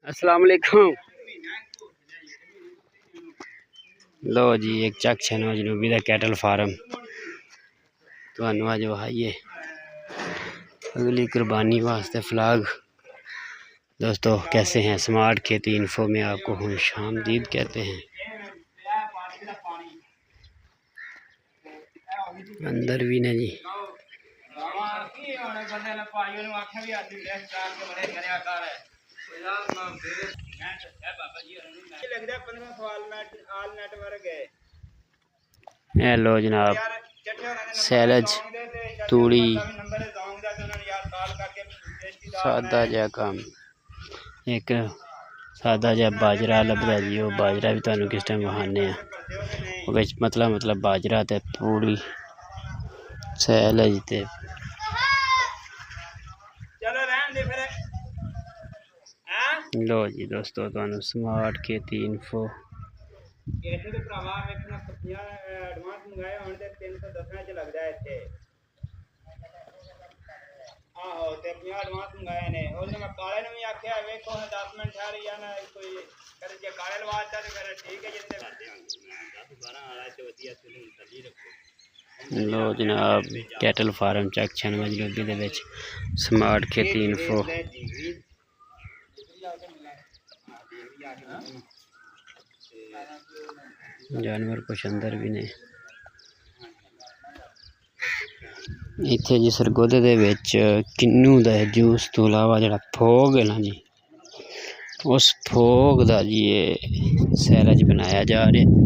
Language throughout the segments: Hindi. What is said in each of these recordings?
अस्सलाम वालेकुम। लो जी एक चक छन जनूबी का कैटल फार्म तो अज वहाइए अगली कुर्बानी वास्ते फ्लाग। दोस्तों कैसे हैं? स्मार्ट खेती इन्फो में आपको खुशामदीद कहते हैं। अंदर भी नहीं जी लो जनाब सैलज तूड़ी सादा जहा काम एक सादा जहा बाजरा लभदा जी। वो बाजरा भी तुहानू किस टाइम वहाने मतलब बाजरा ते तूड़ी सैलज ते लो जी दोस्तों तुहानू स्मार्ट खेती इन्फो लो जनाब कैटल फार्म चक छन मजलूबी दे विच स्मार्ट खेती इन्फो। जानवर कुछ अंदर भी ने इत्थे जी सरगोधे दे विच किन्नू दा जूस तो अलावा जिहड़ा फोग है ना जी उस फोग दा जी ये सैलज बनाया जा रहा।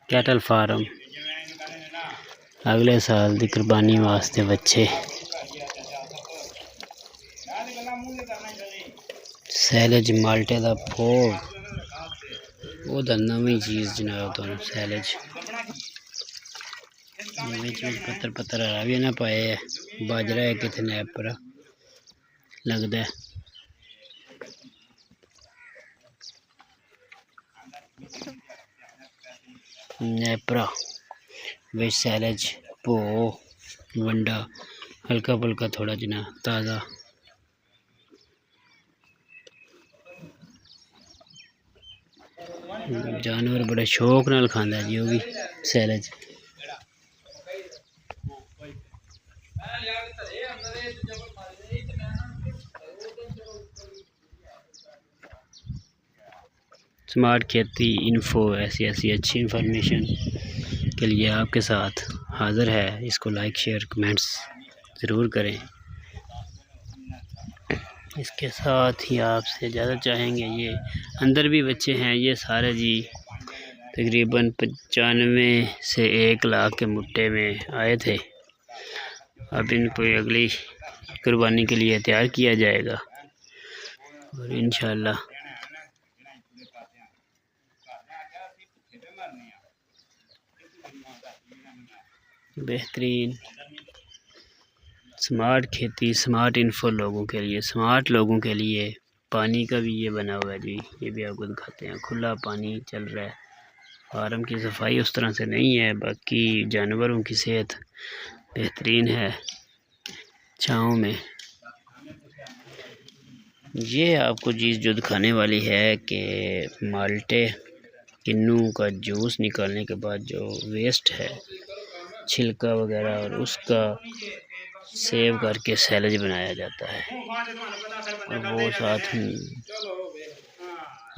कैटल फार्म अगले साल की कुर्बानी वास्ते बच्चे सैलज माल्टे का फोग वो नवी चीज़ जनाब तो सैलज पत्थर पत्थर हरा भी ना पाए है बाजरा है कितने नैपर लगता है। नैपरा विच सैलज भो वंडा हल्का फुल्का थोड़ा जना ताज़ा जानवर बड़े शौक नाल खांदा जी वो भी सैलज। स्मार्ट खेती इन्फो ऐसी अच्छी इन्फॉर्मेशन के लिए आपके साथ हाज़िर है। इसको लाइक शेयर कमेंट्स ज़रूर करें। इसके साथ ही आपसे ज़्यादा चाहेंगे ये अंदर भी बच्चे हैं ये सारे जी तकरीबन 95 से 1 लाख के मुट्टे में आए थे। अब इनको अगली कुर्बानी के लिए तैयार किया जाएगा और इंशाल्लाह बेहतरीन स्मार्ट खेती स्मार्ट इन्फो लोगों के लिए स्मार्ट लोगों के लिए पानी का भी ये बना हुआ है जी। ये भी आपको दिखाते हैं खुला पानी चल रहा है। फार्म की सफाई उस तरह से नहीं है बाकी जानवरों की सेहत बेहतरीन है। छाँव में ये आपको चीज़ जो दिखाने वाली है कि माल्टे किन्नू का जूस निकालने के बाद जो वेस्ट है छिलका वगैरह और उसका सेव करके सैलज बनाया जाता है और वो साथ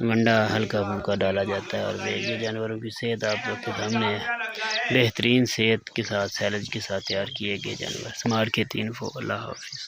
वंडा हल्का फुल्का डाला जाता है। और ये जानवरों की सेहत आप लोग के सामने है। बेहतरीन सेहत के साथ सैलज के साथ तैयार किए गए जानवर। स्मार्ट खेती इन्फो। अल्लाह हाफिज़।